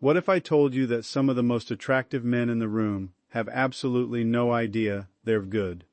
What if I told you that some of the most attractive men in the room have absolutely no idea they're good?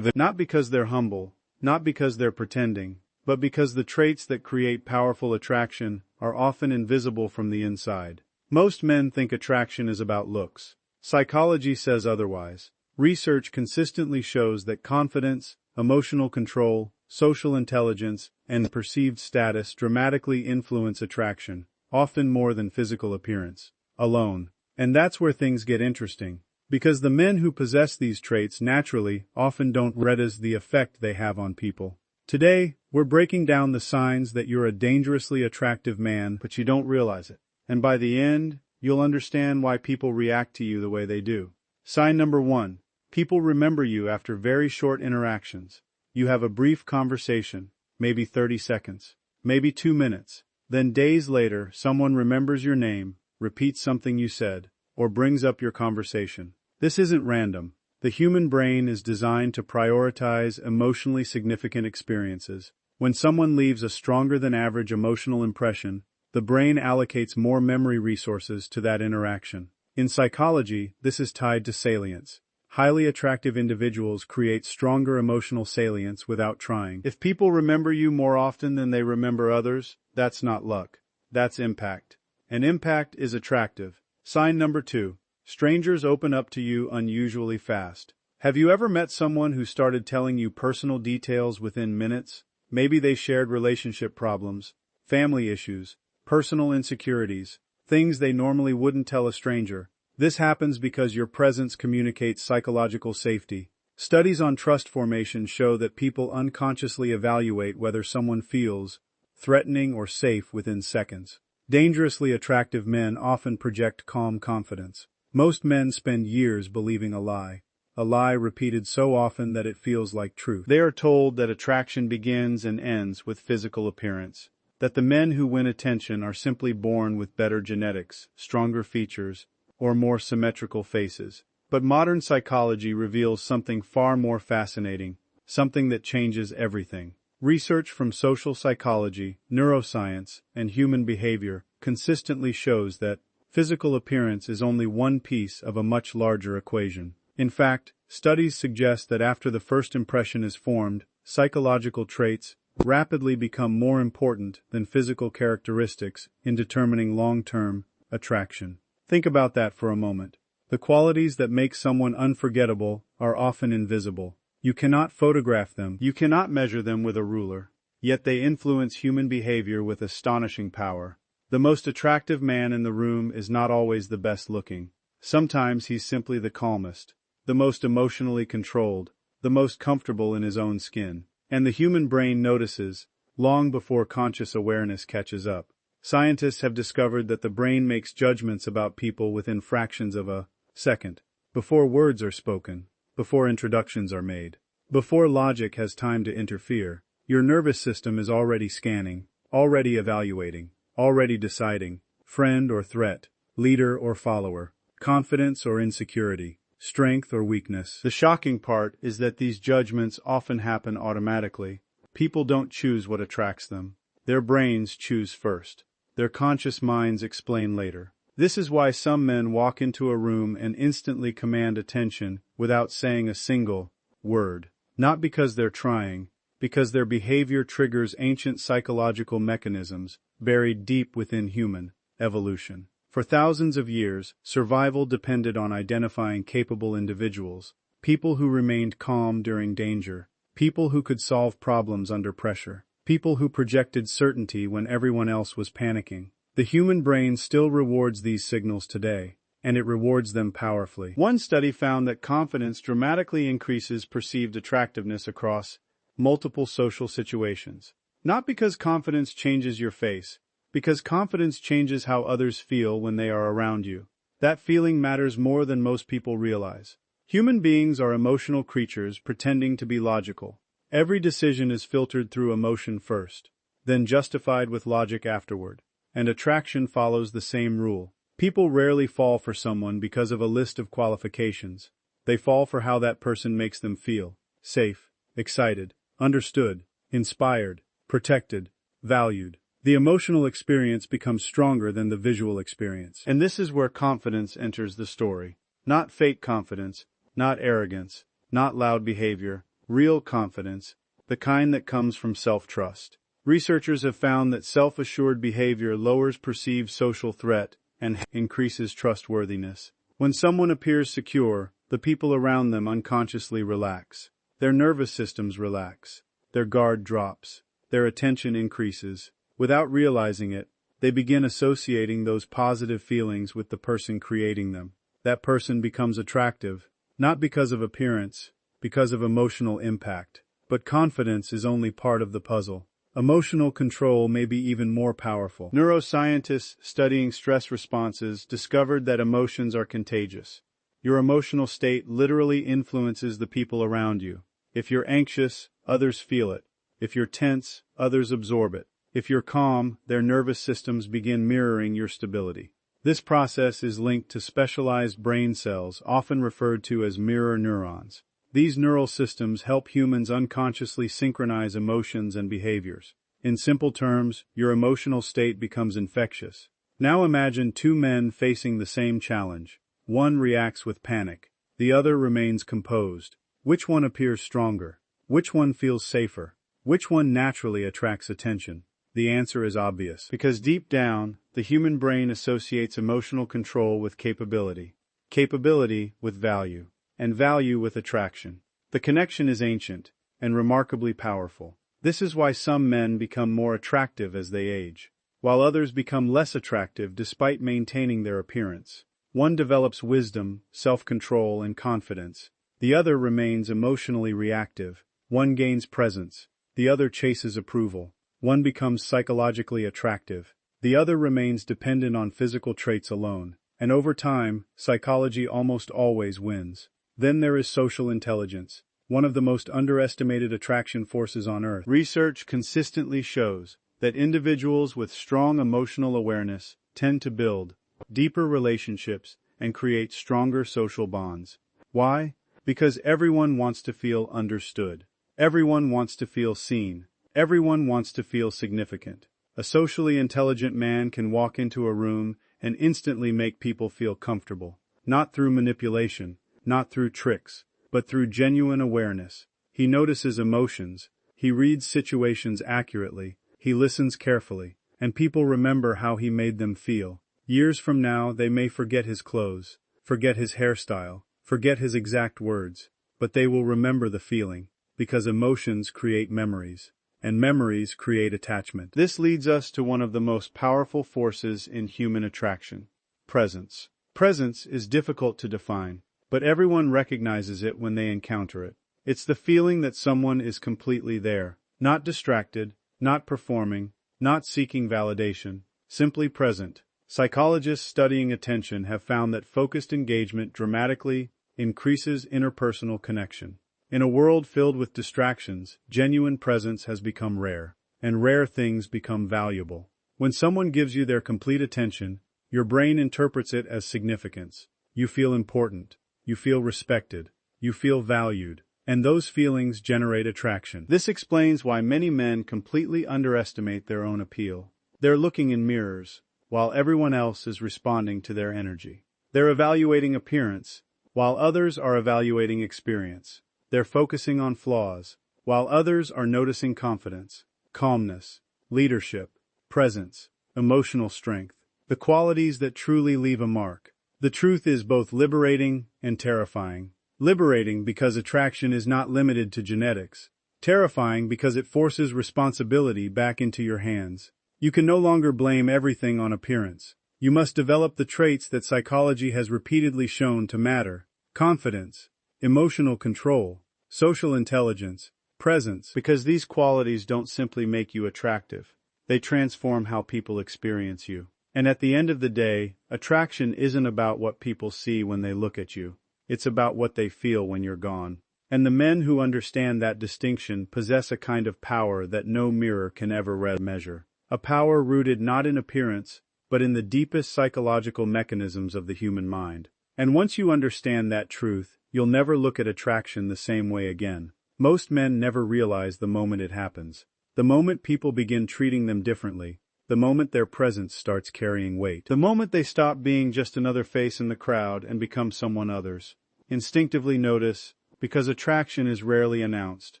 Not because they're humble, not because they're pretending, but because the traits that create powerful attraction are often invisible from the inside. Most men think attraction is about looks. Psychology says otherwise. Research consistently shows that confidence, emotional control, social intelligence, and perceived status dramatically influence attraction, often more than physical appearance alone. And that's where things get interesting, because the men who possess these traits naturally often don't realize the effect they have on people. Today, we're breaking down the signs that you're a dangerously attractive man, but you don't realize it. And by the end, you'll understand why people react to you the way they do. Sign number 1. People remember you after very short interactions. You have a brief conversation, maybe 30 seconds, maybe 2 minutes. Then days later, someone remembers your name, repeats something you said, or brings up your conversation. This isn't random. The human brain is designed to prioritize emotionally significant experiences. When someone leaves a stronger than average emotional impression, the brain allocates more memory resources to that interaction. In psychology, this is tied to salience. Highly attractive individuals create stronger emotional salience without trying. If people remember you more often than they remember others, that's not luck. That's impact. And impact is attractive. Sign number 2. Strangers open up to you unusually fast. Have you ever met someone who started telling you personal details within minutes? Maybe they shared relationship problems, family issues, personal insecurities, things they normally wouldn't tell a stranger. This happens because your presence communicates psychological safety. Studies on trust formation show that people unconsciously evaluate whether someone feels threatening or safe within seconds. Dangerously attractive men often project calm confidence. Most men spend years believing a lie repeated so often that it feels like truth. They are told that attraction begins and ends with physical appearance, that the men who win attention are simply born with better genetics, stronger features, or more symmetrical faces. But modern psychology reveals something far more fascinating, something that changes everything. Research from social psychology, neuroscience, and human behavior consistently shows that physical appearance is only one piece of a much larger equation. In fact, studies suggest that after the first impression is formed, psychological traits rapidly become more important than physical characteristics in determining long-term attraction. Think about that for a moment. The qualities that make someone unforgettable are often invisible. You cannot photograph them. You cannot measure them with a ruler. Yet they influence human behavior with astonishing power. The most attractive man in the room is not always the best looking. Sometimes he's simply the calmest, the most emotionally controlled, the most comfortable in his own skin. And the human brain notices, long before conscious awareness catches up. Scientists have discovered that the brain makes judgments about people within fractions of a second, before words are spoken, before introductions are made, before logic has time to interfere. Your nervous system is already scanning, already evaluating, already deciding, friend or threat, leader or follower, confidence or insecurity, strength or weakness. The shocking part is that these judgments often happen automatically. People don't choose what attracts them. Their brains choose first. Their conscious minds explain later. This is why some men walk into a room and instantly command attention without saying a single word. Not because they're trying, because their behavior triggers ancient psychological mechanisms buried deep within human evolution. For thousands of years, survival depended on identifying capable individuals, people who remained calm during danger, people who could solve problems under pressure, people who projected certainty when everyone else was panicking. The human brain still rewards these signals today, and it rewards them powerfully. One study found that confidence dramatically increases perceived attractiveness across multiple social situations. Not because confidence changes your face, because confidence changes how others feel when they are around you. That feeling matters more than most people realize. Human beings are emotional creatures pretending to be logical. Every decision is filtered through emotion first, then justified with logic afterward. And attraction follows the same rule. People rarely fall for someone because of a list of qualifications. They fall for how that person makes them feel: safe, excited, understood, inspired, protected, valued. The emotional experience becomes stronger than the visual experience. And this is where confidence enters the story. Not fake confidence, not arrogance, not loud behavior, real confidence, the kind that comes from self-trust. Researchers have found that self-assured behavior lowers perceived social threat and increases trustworthiness. When someone appears secure, the people around them unconsciously relax. Their nervous systems relax. Their guard drops. Their attention increases. Without realizing it, they begin associating those positive feelings with the person creating them. That person becomes attractive, not because of appearance, because of emotional impact. But confidence is only part of the puzzle. Emotional control may be even more powerful. Neuroscientists studying stress responses discovered that emotions are contagious. Your emotional state literally influences the people around you. If you're anxious, others feel it. If you're tense, others absorb it. If you're calm, their nervous systems begin mirroring your stability. This process is linked to specialized brain cells, often referred to as mirror neurons. These neural systems help humans unconsciously synchronize emotions and behaviors. In simple terms, your emotional state becomes infectious. Now imagine two men facing the same challenge. One reacts with panic. The other remains composed. Which one appears stronger? Which one feels safer? Which one naturally attracts attention? The answer is obvious. Because deep down, the human brain associates emotional control with capability, capability with value, and value with attraction. The connection is ancient and remarkably powerful. This is why some men become more attractive as they age, while others become less attractive despite maintaining their appearance. One develops wisdom, self-control, and confidence. The other remains emotionally reactive. One gains presence. The other chases approval. One becomes psychologically attractive. The other remains dependent on physical traits alone. And over time, psychology almost always wins. Then there is social intelligence, one of the most underestimated attraction forces on Earth. Research consistently shows that individuals with strong emotional awareness tend to build deeper relationships and create stronger social bonds. Why? Because everyone wants to feel understood. Everyone wants to feel seen. Everyone wants to feel significant. A socially intelligent man can walk into a room and instantly make people feel comfortable, not through manipulation, not through tricks, but through genuine awareness. He notices emotions, he reads situations accurately, he listens carefully, and people remember how he made them feel. Years from now, they may forget his clothes, forget his hairstyle, forget his exact words, but they will remember the feeling, because emotions create memories, and memories create attachment. This leads us to one of the most powerful forces in human attraction: presence. Presence is difficult to define, but everyone recognizes it when they encounter it. It's the feeling that someone is completely there, not distracted, not performing, not seeking validation, simply present. Psychologists studying attention have found that focused engagement dramatically increases interpersonal connection. In a world filled with distractions, genuine presence has become rare, and rare things become valuable. When someone gives you their complete attention, your brain interprets it as significance. You feel important. You feel respected. You feel valued. And those feelings generate attraction. This explains why many men completely underestimate their own appeal. They're looking in mirrors, while everyone else is responding to their energy. They're evaluating appearance, while others are evaluating experience. They're focusing on flaws, while others are noticing confidence, calmness, leadership, presence, emotional strength, the qualities that truly leave a mark. The truth is both liberating and terrifying. Liberating because attraction is not limited to genetics. Terrifying because it forces responsibility back into your hands. You can no longer blame everything on appearance. You must develop the traits that psychology has repeatedly shown to matter: confidence, emotional control, social intelligence, presence. Because these qualities don't simply make you attractive. They transform how people experience you. And at the end of the day, attraction isn't about what people see when they look at you. It's about what they feel when you're gone. And the men who understand that distinction possess a kind of power that no mirror can ever measure. A power rooted not in appearance, but in the deepest psychological mechanisms of the human mind. And once you understand that truth, you'll never look at attraction the same way again. Most men never realize the moment it happens. The moment people begin treating them differently, the moment their presence starts carrying weight. The moment they stop being just another face in the crowd and become someone others instinctively notice, because attraction is rarely announced.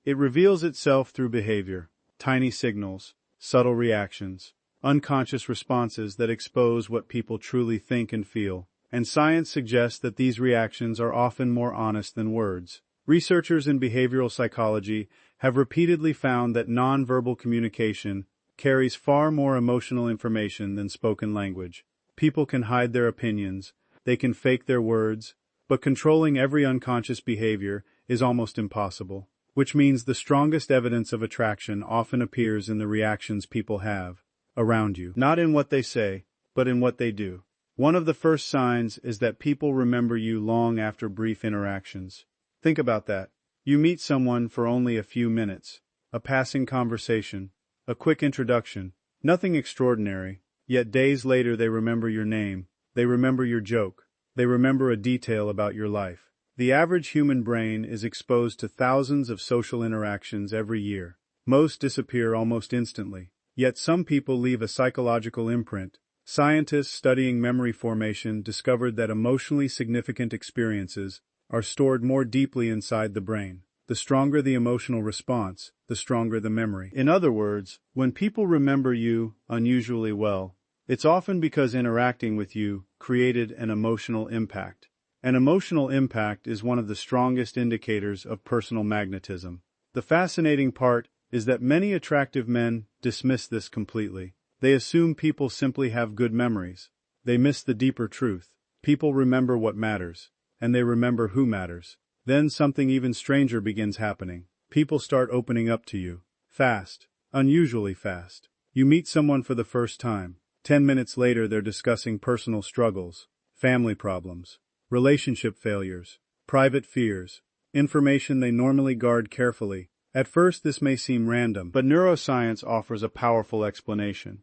It reveals itself through behavior, tiny signals, subtle reactions, unconscious responses that expose what people truly think and feel. And science suggests that these reactions are often more honest than words. Researchers in behavioral psychology have repeatedly found that nonverbal communication carries far more emotional information than spoken language. People can hide their opinions, they can fake their words, but controlling every unconscious behavior is almost impossible, which means the strongest evidence of attraction often appears in the reactions people have around you, not in what they say, but in what they do. One of the first signs is that people remember you long after brief interactions. Think about that. You meet someone for only a few minutes, a passing conversation, a quick introduction, nothing extraordinary, yet days later they remember your name, they remember your joke, they remember a detail about your life. The average human brain is exposed to thousands of social interactions every year. Most disappear almost instantly, yet some people leave a psychological imprint. Scientists studying memory formation discovered that emotionally significant experiences are stored more deeply inside the brain. The stronger the emotional response, the stronger the memory. In other words, when people remember you unusually well, it's often because interacting with you created an emotional impact. An emotional impact is one of the strongest indicators of personal magnetism. The fascinating part is that many attractive men dismiss this completely. They assume people simply have good memories. They miss the deeper truth. People remember what matters, and they remember who matters. Then something even stranger begins happening. People start opening up to you. Fast. Unusually fast. You meet someone for the first time. 10 minutes later they're discussing personal struggles, family problems, relationship failures, private fears, information they normally guard carefully. At first this may seem random, but neuroscience offers a powerful explanation.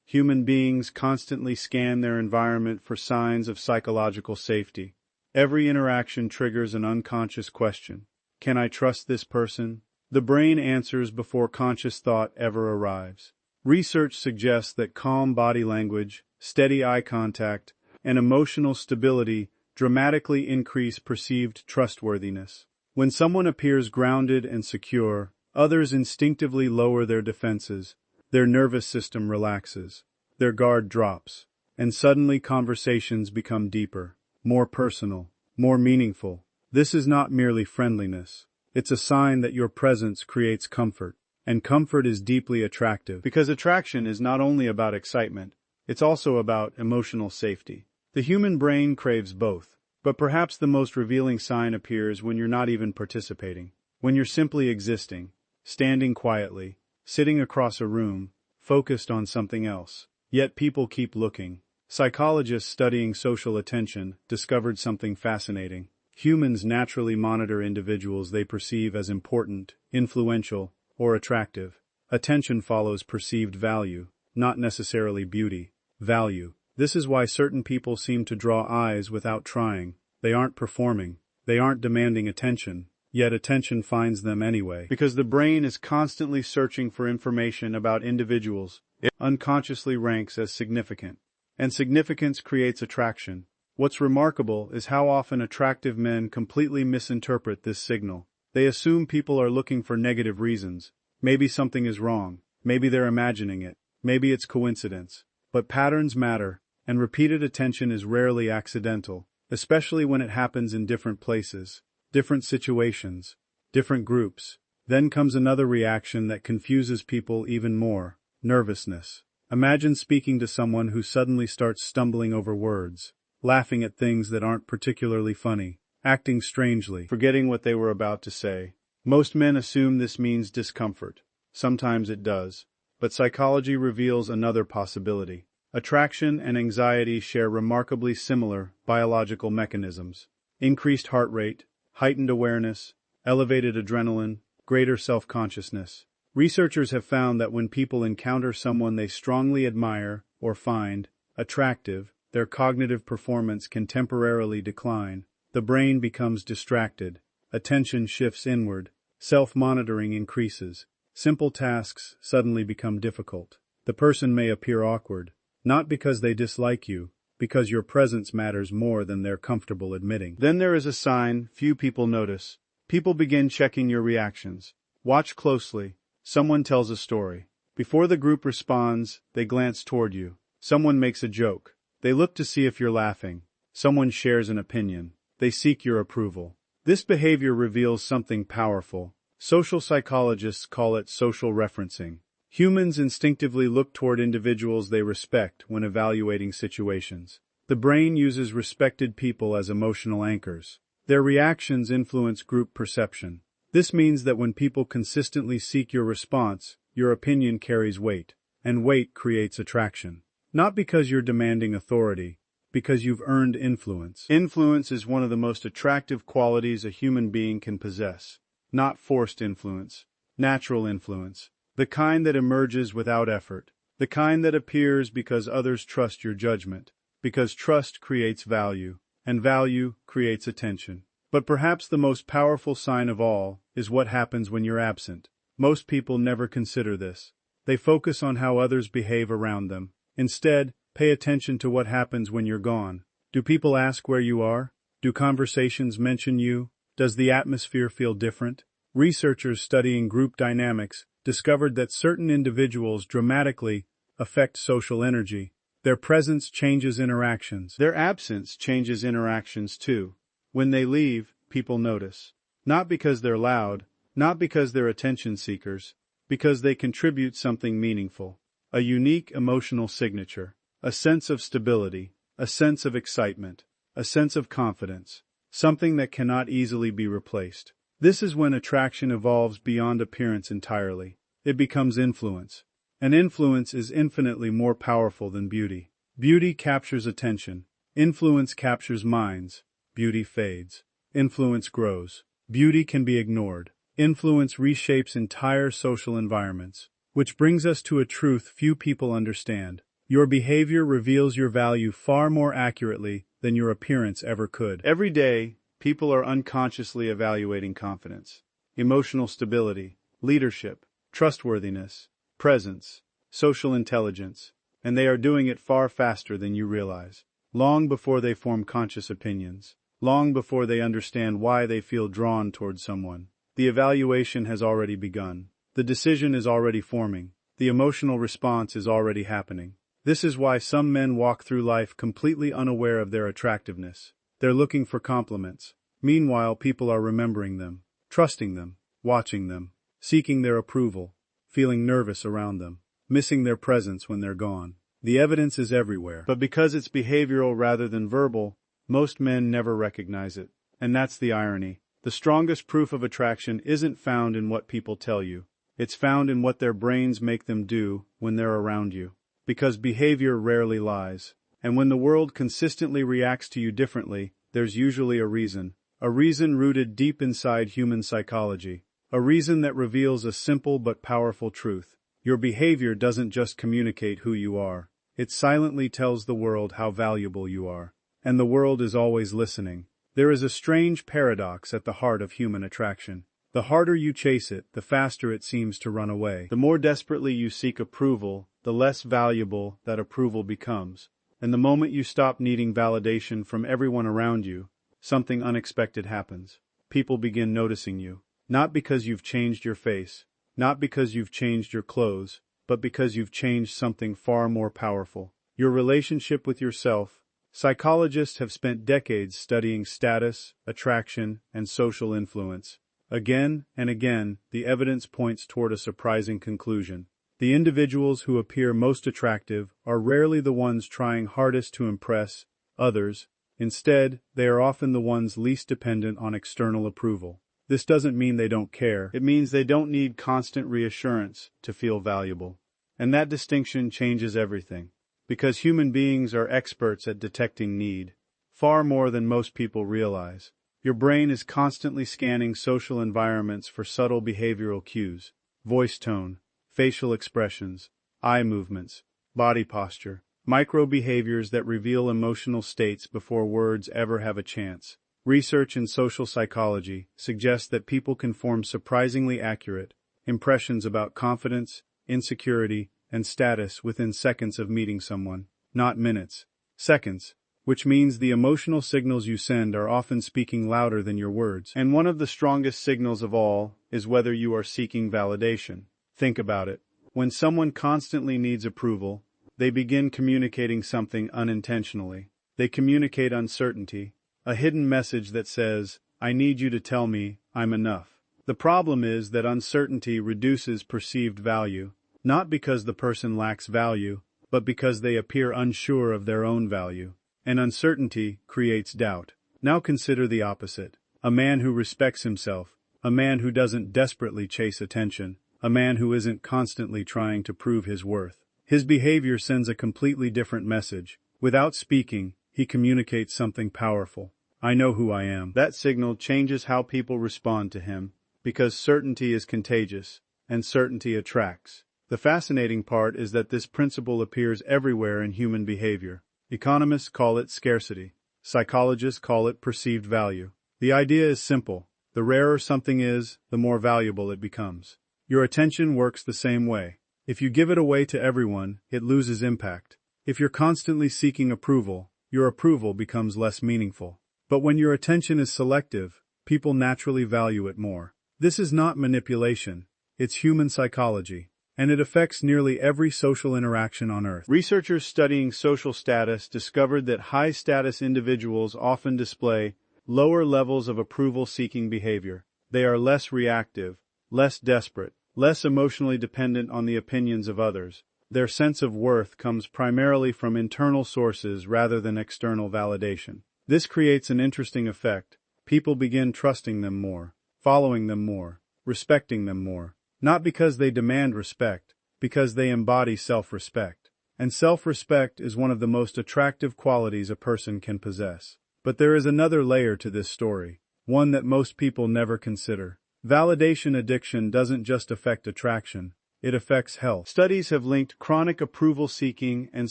Human beings constantly scan their environment for signs of psychological safety. Every interaction triggers an unconscious question. Can I trust this person? The brain answers before conscious thought ever arrives. Research suggests that calm body language, steady eye contact, and emotional stability dramatically increase perceived trustworthiness. When someone appears grounded and secure, others instinctively lower their defenses, their nervous system relaxes, their guard drops, and suddenly conversations become deeper, more personal, more meaningful. This is not merely friendliness. It's a sign that your presence creates comfort, and comfort is deeply attractive. Because attraction is not only about excitement, it's also about emotional safety. The human brain craves both, but perhaps the most revealing sign appears when you're not even participating, when you're simply existing, standing quietly, sitting across a room, focused on something else. Yet people keep looking. Psychologists studying social attention discovered something fascinating. Humans naturally monitor individuals they perceive as important, influential, or attractive. Attention follows perceived value, not necessarily beauty. Value. This is why certain people seem to draw eyes without trying. They aren't performing. They aren't demanding attention. Yet attention finds them anyway. Because the brain is constantly searching for information about individuals it unconsciously ranks as significant. And significance creates attraction. What's remarkable is how often attractive men completely misinterpret this signal. They assume people are looking for negative reasons. Maybe something is wrong. Maybe they're imagining it. Maybe it's coincidence. But patterns matter, and repeated attention is rarely accidental, especially when it happens in different places, different situations, different groups. Then comes another reaction that confuses people even more: nervousness. Imagine speaking to someone who suddenly starts stumbling over words, laughing at things that aren't particularly funny, acting strangely, forgetting what they were about to say. Most men assume this means discomfort. Sometimes it does. But psychology reveals another possibility. Attraction and anxiety share remarkably similar biological mechanisms. Increased heart rate, heightened awareness, elevated adrenaline, greater self-consciousness. Researchers have found that when people encounter someone they strongly admire or find attractive, their cognitive performance can temporarily decline. The brain becomes distracted. Attention shifts inward. Self-monitoring increases. Simple tasks suddenly become difficult. The person may appear awkward, not because they dislike you, because your presence matters more than they're comfortable admitting. Then there is a sign few people notice. People begin checking your reactions. Watch closely. Someone tells a story. Before the group responds, they glance toward you. Someone makes a joke. They look to see if you're laughing. Someone shares an opinion. They seek your approval. This behavior reveals something powerful. Social psychologists call it social referencing. Humans instinctively look toward individuals they respect when evaluating situations. The brain uses respected people as emotional anchors. Their reactions influence group perception. This means that when people consistently seek your response, your opinion carries weight, and weight creates attraction. Not because you're demanding authority, because you've earned influence. Influence is one of the most attractive qualities a human being can possess. Not forced influence, natural influence. The kind that emerges without effort. The kind that appears because others trust your judgment. Because trust creates value, and value creates attention. But perhaps the most powerful sign of all is what happens when you're absent. Most people never consider this. They focus on how others behave around them. Instead, pay attention to what happens when you're gone. Do people ask where you are? Do conversations mention you? Does the atmosphere feel different? Researchers studying group dynamics discovered that certain individuals dramatically affect social energy. Their presence changes interactions. Their absence changes interactions too. When they leave, people notice. Not because they're loud, not because they're attention seekers, because they contribute something meaningful. A unique emotional signature, a sense of stability, a sense of excitement, a sense of confidence, something that cannot easily be replaced. This is when attraction evolves beyond appearance entirely. It becomes influence. And influence is infinitely more powerful than beauty. Beauty captures attention. Influence captures minds. Beauty fades. Influence grows. Beauty can be ignored. Influence reshapes entire social environments. Which brings us to a truth few people understand. Your behavior reveals your value far more accurately than your appearance ever could. Every day, people are unconsciously evaluating confidence, emotional stability, leadership, trustworthiness, presence, social intelligence, and they are doing it far faster than you realize. Long before they form conscious opinions, long before they understand why they feel drawn toward someone, the evaluation has already begun. The decision is already forming. The emotional response is already happening. This is why some men walk through life completely unaware of their attractiveness. They're looking for compliments. Meanwhile, people are remembering them, trusting them, watching them, seeking their approval, feeling nervous around them, missing their presence when they're gone. The evidence is everywhere. But because it's behavioral rather than verbal, most men never recognize it. And that's the irony. The strongest proof of attraction isn't found in what people tell you. It's found in what their brains make them do when they're around you. Because behavior rarely lies. And when the world consistently reacts to you differently, there's usually a reason rooted deep inside human psychology. A reason that reveals a simple but powerful truth. Your behavior doesn't just communicate who you are. It silently tells the world how valuable you are. And the world is always listening. There is a strange paradox at the heart of human attraction. The harder you chase it, the faster it seems to run away. The more desperately you seek approval, the less valuable that approval becomes. And the moment you stop needing validation from everyone around you, something unexpected happens. People begin noticing you. Not because you've changed your face, not because you've changed your clothes, but because you've changed something far more powerful. Your relationship with yourself. Psychologists have spent decades studying status, attraction, and social influence. Again and again, the evidence points toward a surprising conclusion. The individuals who appear most attractive are rarely the ones trying hardest to impress others. Instead, they are often the ones least dependent on external approval. This doesn't mean they don't care. It means they don't need constant reassurance to feel valuable. And that distinction changes everything. Because human beings are experts at detecting need, far more than most people realize. Your brain is constantly scanning social environments for subtle behavioral cues, voice tone, facial expressions, eye movements, body posture, micro-behaviors that reveal emotional states before words ever have a chance. Research in social psychology suggests that people can form surprisingly accurate impressions about confidence, insecurity, and status within seconds of meeting someone, not minutes. Seconds. Which means the emotional signals you send are often speaking louder than your words. And one of the strongest signals of all is whether you are seeking validation. Think about it. When someone constantly needs approval, they begin communicating something unintentionally. They communicate uncertainty, a hidden message that says, "I need you to tell me I'm enough." The problem is that uncertainty reduces perceived value, not because the person lacks value, but because they appear unsure of their own value. And uncertainty creates doubt. Now consider the opposite. A man who respects himself, a man who doesn't desperately chase attention, a man who isn't constantly trying to prove his worth. His behavior sends a completely different message. Without speaking, he communicates something powerful. I know who I am. That signal changes how people respond to him, because certainty is contagious, and certainty attracts. The fascinating part is that this principle appears everywhere in human behavior. Economists call it scarcity. Psychologists call it perceived value. The idea is simple. The rarer something is, the more valuable it becomes. Your attention works the same way. If you give it away to everyone, it loses impact. If you're constantly seeking approval, your approval becomes less meaningful. But when your attention is selective, people naturally value it more. This is not manipulation. It's human psychology. And it affects nearly every social interaction on Earth. Researchers studying social status discovered that high-status individuals often display lower levels of approval-seeking behavior. They are less reactive, less desperate, less emotionally dependent on the opinions of others. Their sense of worth comes primarily from internal sources rather than external validation. This creates an interesting effect. People begin trusting them more, following them more, respecting them more. Not because they demand respect, because they embody self-respect. And self-respect is one of the most attractive qualities a person can possess. But there is another layer to this story, one that most people never consider. Validation addiction doesn't just affect attraction, it affects health. Studies have linked chronic approval-seeking and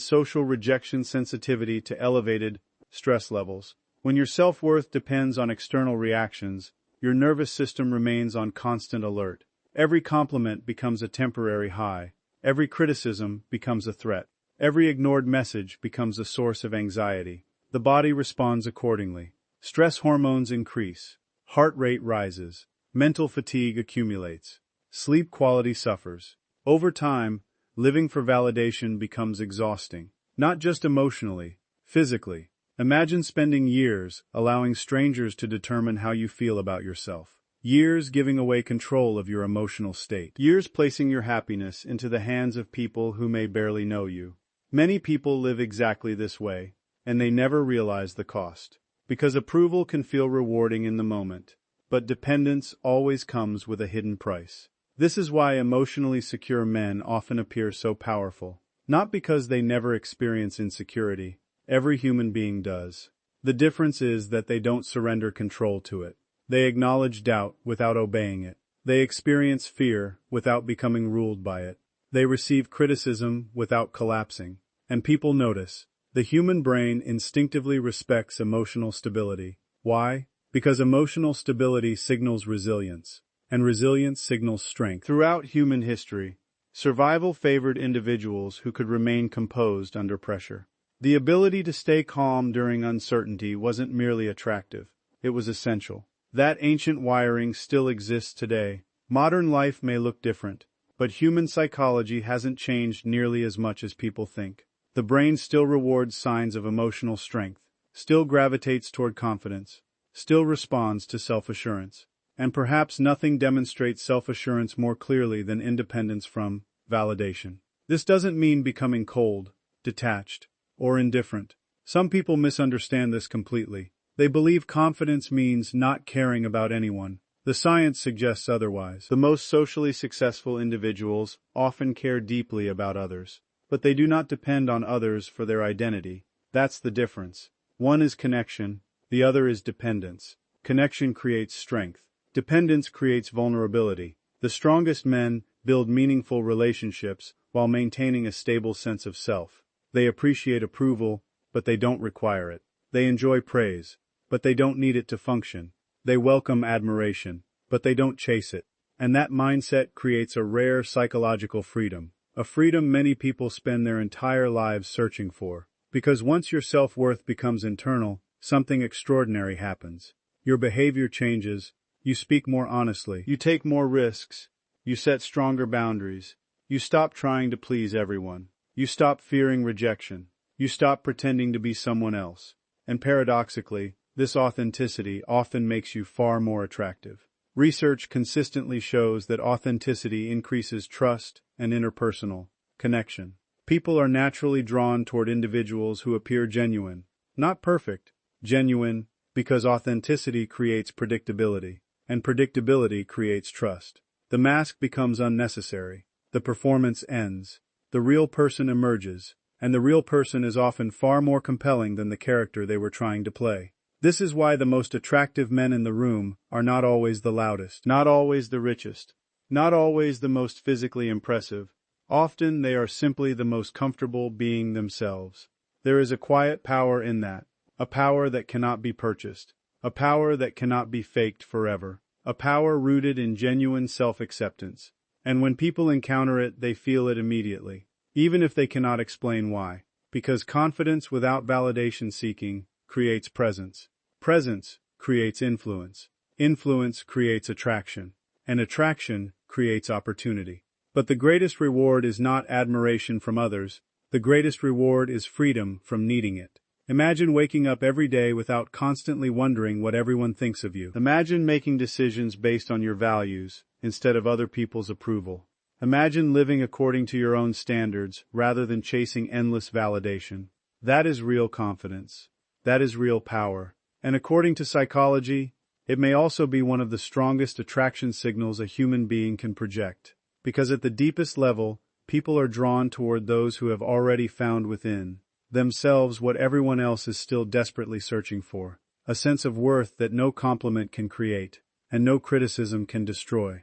social rejection sensitivity to elevated stress levels. When your self-worth depends on external reactions, your nervous system remains on constant alert. Every compliment becomes a temporary high. Every criticism becomes a threat. Every ignored message becomes a source of anxiety. The body responds accordingly. Stress hormones increase. Heart rate rises. Mental fatigue accumulates. Sleep quality suffers. Over time, living for validation becomes exhausting. Not just emotionally, physically. Imagine spending years allowing strangers to determine how you feel about yourself. Years giving away control of your emotional state. Years placing your happiness into the hands of people who may barely know you. Many people live exactly this way, and they never realize the cost. Because approval can feel rewarding in the moment, but dependence always comes with a hidden price. This is why emotionally secure men often appear so powerful. Not because they never experience insecurity. Every human being does. The difference is that they don't surrender control to it. They acknowledge doubt without obeying it. They experience fear without becoming ruled by it. They receive criticism without collapsing. And people notice. The human brain instinctively respects emotional stability. Why? Because emotional stability signals resilience, and resilience signals strength. Throughout human history, survival favored individuals who could remain composed under pressure. The ability to stay calm during uncertainty wasn't merely attractive, it was essential. That ancient wiring still exists today. Modern life may look different, but human psychology hasn't changed nearly as much as people think. The brain still rewards signs of emotional strength, still gravitates toward confidence, still responds to self-assurance. And perhaps nothing demonstrates self-assurance more clearly than independence from validation. This doesn't mean becoming cold, detached, or indifferent. Some people misunderstand this completely. They believe confidence means not caring about anyone. The science suggests otherwise. The most socially successful individuals often care deeply about others, but they do not depend on others for their identity. That's the difference. One is connection, the other is dependence. Connection creates strength. Dependence creates vulnerability. The strongest men build meaningful relationships while maintaining a stable sense of self. They appreciate approval, but they don't require it. They enjoy praise, but they don't need it to function. They welcome admiration, but they don't chase it. And that mindset creates a rare psychological freedom, a freedom many people spend their entire lives searching for. Because once your self-worth becomes internal, something extraordinary happens. Your behavior changes, you speak more honestly, you take more risks, you set stronger boundaries, you stop trying to please everyone, you stop fearing rejection, you stop pretending to be someone else. And paradoxically, this authenticity often makes you far more attractive. Research consistently shows that authenticity increases trust and interpersonal connection. People are naturally drawn toward individuals who appear genuine, not perfect, genuine, because authenticity creates predictability, and predictability creates trust. The mask becomes unnecessary, the performance ends, the real person emerges, and the real person is often far more compelling than the character they were trying to play. This is why the most attractive men in the room are not always the loudest, not always the richest, not always the most physically impressive. Often they are simply the most comfortable being themselves. There is a quiet power in that, a power that cannot be purchased, a power that cannot be faked forever, a power rooted in genuine self-acceptance. And when people encounter it, they feel it immediately, even if they cannot explain why. Because confidence without validation seeking creates presence. Presence creates influence. Influence creates attraction. And attraction creates opportunity. But the greatest reward is not admiration from others. The greatest reward is freedom from needing it. Imagine waking up every day without constantly wondering what everyone thinks of you. Imagine making decisions based on your values instead of other people's approval. Imagine living according to your own standards rather than chasing endless validation. That is real confidence. That is real power. And according to psychology, it may also be one of the strongest attraction signals a human being can project. Because at the deepest level, people are drawn toward those who have already found within themselves what everyone else is still desperately searching for, a sense of worth that no compliment can create, and no criticism can destroy.